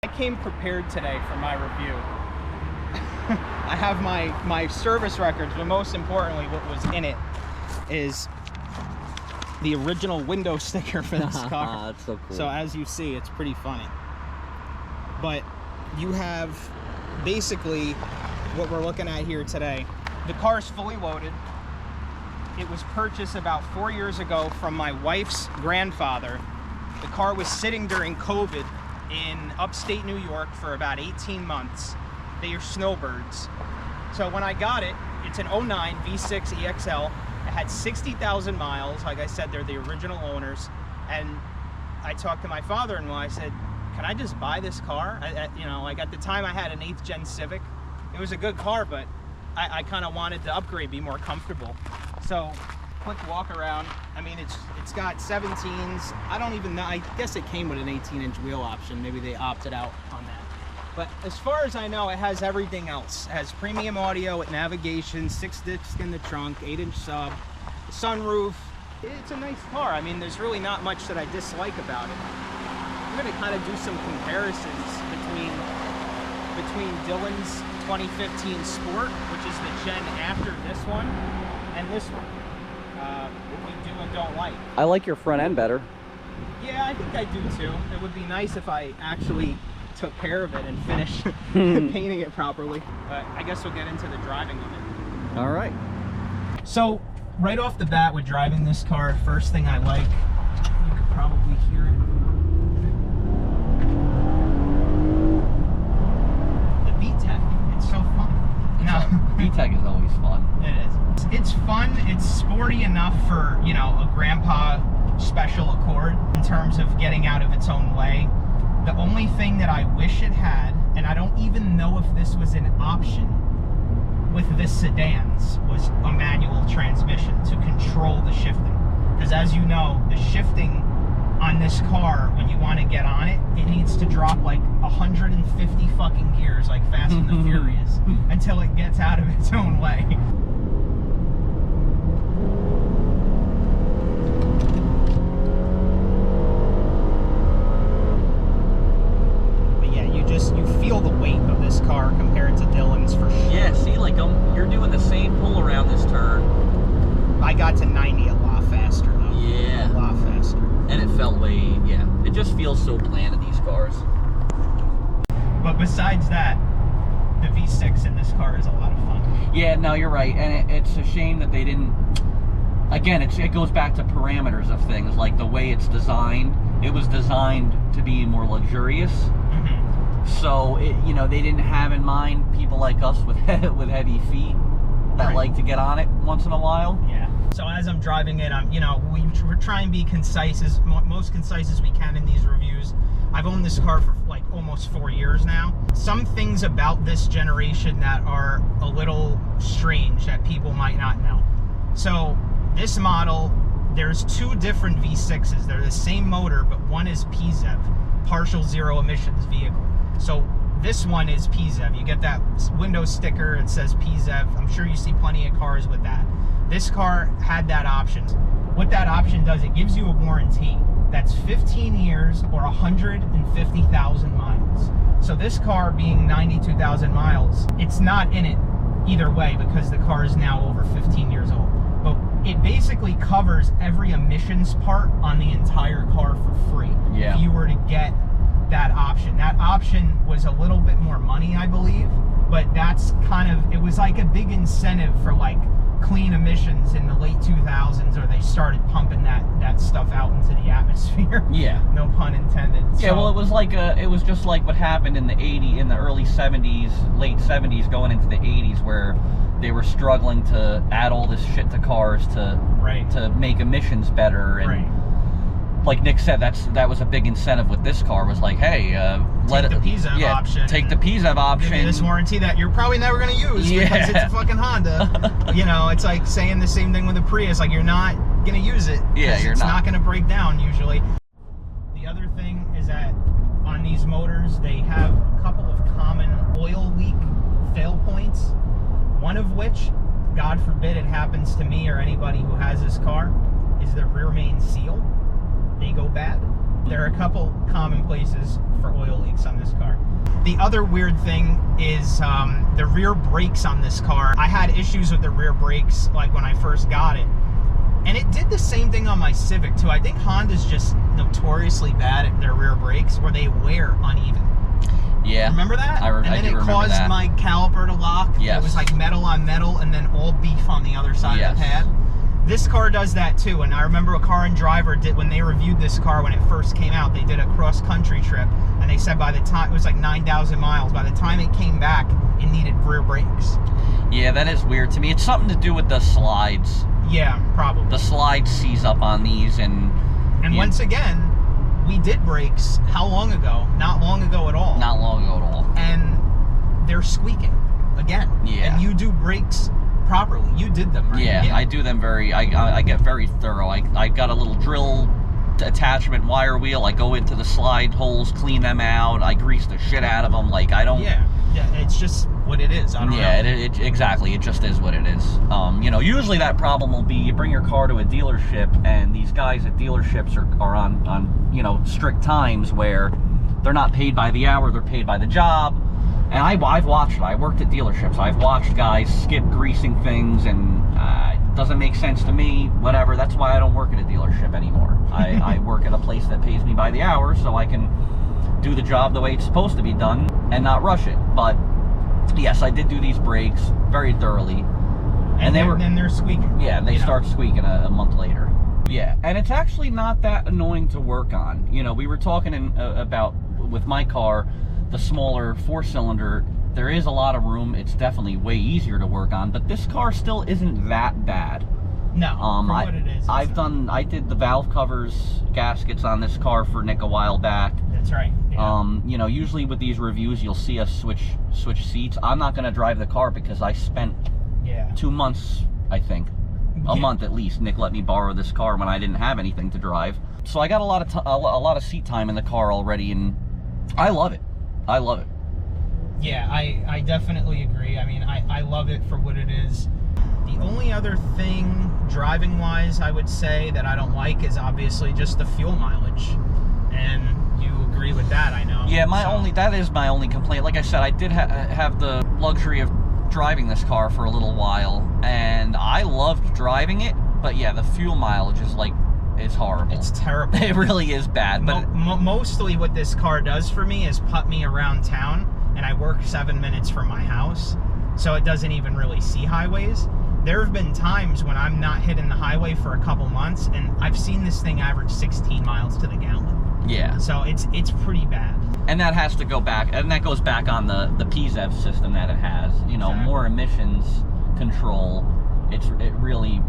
I came prepared today for my review. I have my service records, but most importantly, what was in it is the original window sticker for this car. That's so cool. So as you see, it's pretty funny. But you have basically what we're looking at here today. The car is fully loaded. It was purchased about 4 years ago from my wife's grandfather. The car was sitting during COVID in upstate New York for about 18 months. They are snowbirds. So when I got it, it's an 09 V6 EXL. It had 60,000 miles. Like I said, they're the original owners. And I talked to my father-in-law. I said, can I just buy this car? You know, like at the time I had an 8th gen Civic. It was a good car, but I kind of wanted to upgrade, be more comfortable. So quick walk around. I mean, it's got 17s. I don't even know. I guess it came with an 18-inch wheel option. Maybe they opted out on that. But as far as I know, it has everything else. It has premium audio with navigation, 6 discs in the trunk, 8-inch sub, sunroof. It's a nice car. I mean, there's really not much that I dislike about it. I'm going to kind of do some comparisons between Dylan's 2015 Sport, which is the gen after this one, and this one. What we do and don't like. I like your front end better. Yeah, I think I do too. It would be nice if I actually took care of it and finished painting it properly. But I guess we'll get into the driving of it. All right. So right off the bat with driving this car, first thing I like, you could probably hear it. The VTEC, it's so fun. No, VTEC is always fun. It is. It's fun. It's sporty enough for, you know, a grandpa special Accord in terms of getting out of its own way. The only thing that I wish it had, and I don't even know if this was an option with this sedans, was a manual transmission to control the shifting. Because as you know, the shifting on this car, when you want to get on it, it needs to drop like 150 fucking gears, like Fast and the Furious, until it gets out of its own way. You feel the weight of this car compared to Dylan's for sure. Yeah, see, like you're doing the same pull around this turn. I got to 90 a lot faster though. Yeah. A lot faster. And it felt way, yeah. It just feels so bland in these cars. But besides that, the V6 in this car is a lot of fun. Yeah, no, you're right. And it's a shame that they didn't, again, it goes back to parameters of things, like the way it's designed. It was designed to be more luxurious. So, you know, they didn't have in mind people like us with heavy feet that like to get on it once in a while. Yeah. So as I'm driving it, you know, we're trying to be concise, most concise as we can in these reviews. I've owned this car for like almost 4 years now. Some things about this generation that are a little strange that people might not know. So this model, there's 2 different V6s. They're the same motor, but one is PZEV, partial zero emissions vehicle. So this one is PZEV. You get that window sticker, it says PZEV. I'm sure you see plenty of cars with that. This car had that option. What that option does, it gives you a warranty that's 15 years or 150,000 miles. So this car being 92,000 miles, it's not in it either way because the car is now over 15 years old. But it basically covers every emissions part on the entire car for free. Yeah. If you were to get that option. That option was a little bit more money, I believe, but that's kind of, it was like a big incentive for like clean emissions in the late 2000s, or they started pumping that stuff out into the atmosphere. Yeah. No pun intended. Yeah, so, well, it was just like what happened in the early 70s, late 70s, going into the 80s, where they were struggling to add all this shit to cars to make emissions better. And like Nick said, that was a big incentive with this car, was like, hey, take the PZEV option. Take the PZEV option. Give you this warranty that you're probably never going to use because it's a fucking Honda. You know, it's like saying the same thing with a Prius. Like, you're not going to use it. Yeah, it's not going to break down usually. The other thing is that on these motors, they have a couple of common oil leak fail points. One of which, God forbid it happens to me or anybody who has this car, is the rear main seal. They go bad. There are a couple common places for oil leaks on this car. The other weird thing is the rear brakes on this car. I had issues with the rear brakes like when I first got it. And it did the same thing on my Civic too. I think Honda's just notoriously bad at their rear brakes where they wear uneven. Yeah. Remember that? And then it caused that. my caliper to lock. Yes. It was like metal on metal and then all beef on the other side of the pad. This car does that too, and I remember a Car and Driver did, when they reviewed this car when it first came out, they did a cross-country trip, and they said by the time, it was like 9,000 miles, by the time it came back, it needed rear brakes. Yeah, that is weird to me. It's something to do with the slides. Yeah, probably. The slides seize up on these, and once again, we did brakes, how long ago? Not long ago at all. Not long ago at all. And they're squeaking, again. Yeah. And you do brakes properly. You did them, right? Yeah, I do them I get very thorough. I got a little drill attachment wire wheel. I go into the slide holes, clean them out. I grease the shit out of them. Like, I don't... Yeah, it's just what it is. I don't know. Yeah, exactly. It just is what it is. You know, usually that problem will be you bring your car to a dealership, and these guys at dealerships are on you know, strict times where they're not paid by the hour, they're paid by the job. And I've watched it. I worked at dealerships. I've watched guys skip greasing things, and it doesn't make sense to me. Whatever. That's why I don't work at a dealership anymore. I work at a place that pays me by the hour, so I can do the job the way it's supposed to be done and not rush it. But yes, I did do these brakes very thoroughly, and then they're squeaking. Yeah, they start squeaking a month later. Yeah, and it's actually not that annoying to work on. You know, we were talking about with my car. The smaller 4-cylinder, there is a lot of room. It's definitely way easier to work on, but this car still isn't that bad. No, for what it is. I did the valve covers, gaskets on this car for Nick a while back. That's right. Yeah. You know, usually with these reviews, you'll see us switch seats. I'm not going to drive the car because I spent 2 months, I think, a month at least. Nick let me borrow this car when I didn't have anything to drive, so I got a lot of seat time in the car already, and I love it. I love it. Yeah, I definitely agree. I mean, I love it for what it is. The only other thing, driving-wise, I would say that I don't like is obviously just the fuel mileage. And you agree with that, I know. Yeah, that is my only complaint. Like I said, I did have the luxury of driving this car for a little while, and I loved driving it, but yeah, the fuel mileage is like, it's horrible. It's terrible. It really is bad. But mostly what this car does for me is put me around town, and I work 7 minutes from my house, so it doesn't even really see highways. There have been times when I'm not hitting the highway for a couple months, and I've seen this thing average 16 miles to the gallon. Yeah. So it's pretty bad. And that has to go back, and that goes back on the PZEV system that it has. You know, exactly. More emissions control. It really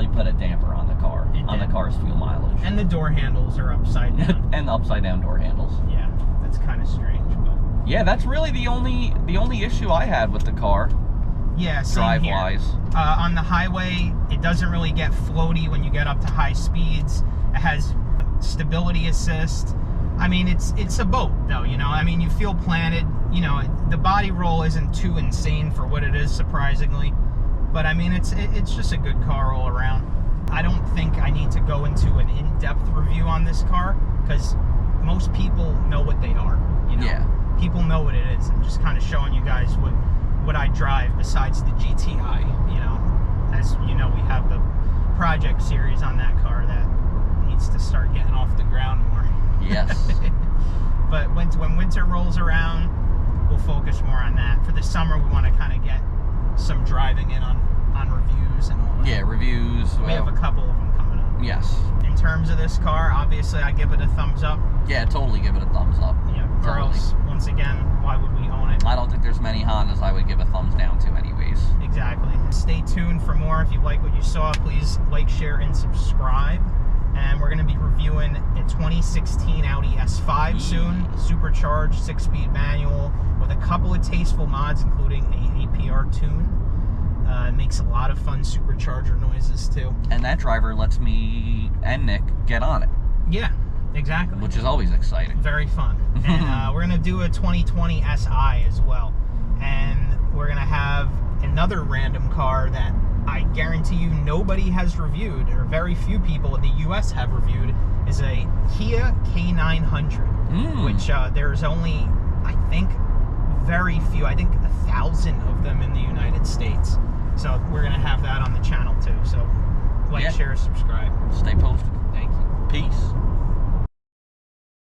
put a damper on the car, on the car's fuel mileage. And the door handles are upside down. And the upside down door handles. Yeah, that's kind of strange, but yeah, that's really the only issue I had with the car. Yeah, same here. Drive-wise. On the highway, it doesn't really get floaty when you get up to high speeds. It has stability assist. I mean, it's a boat though, you know. I mean, you feel planted. You know, the body roll isn't too insane for what it is, surprisingly. But I mean, it's just a good car all around. I don't think I need to go into an in-depth review on this car because most people know what they are. You know, yeah. People know what it is. I'm just kind of showing you guys what I drive besides the GTI. You know, as you know, we have the Project series on that car that needs to start getting off the ground more. Yes. But when winter rolls around, we'll focus more on that. For the summer, we want to kind of get some driving in on reviews and all that. Yeah, reviews. We have a couple of them coming up. Yes. In terms of this car, obviously I give it a thumbs up. Yeah, totally give it a thumbs up. Yeah, or else, once again, why would we own it? I don't think there's many Hondas I would give a thumbs down to anyways. Exactly. Stay tuned for more. If you like what you saw, please like, share, and subscribe. And we're going to be reviewing a 2016 Audi S5 soon. Supercharged, 6-speed manual with a couple of tasteful mods, including a APR tune. It makes a lot of fun supercharger noises too. And that driver lets me and Nick get on it. Yeah, exactly. Which is always exciting. Very fun. And we're going to do a 2020 SI as well. And we're going to have another random car that I guarantee you nobody has reviewed, or very few people in the US have reviewed, is a Kia K900, which there's only, I think, very few. I think 1,000 of them in the United States. So we're gonna have that on the channel too. So like, Yeah. share, subscribe. Stay posted.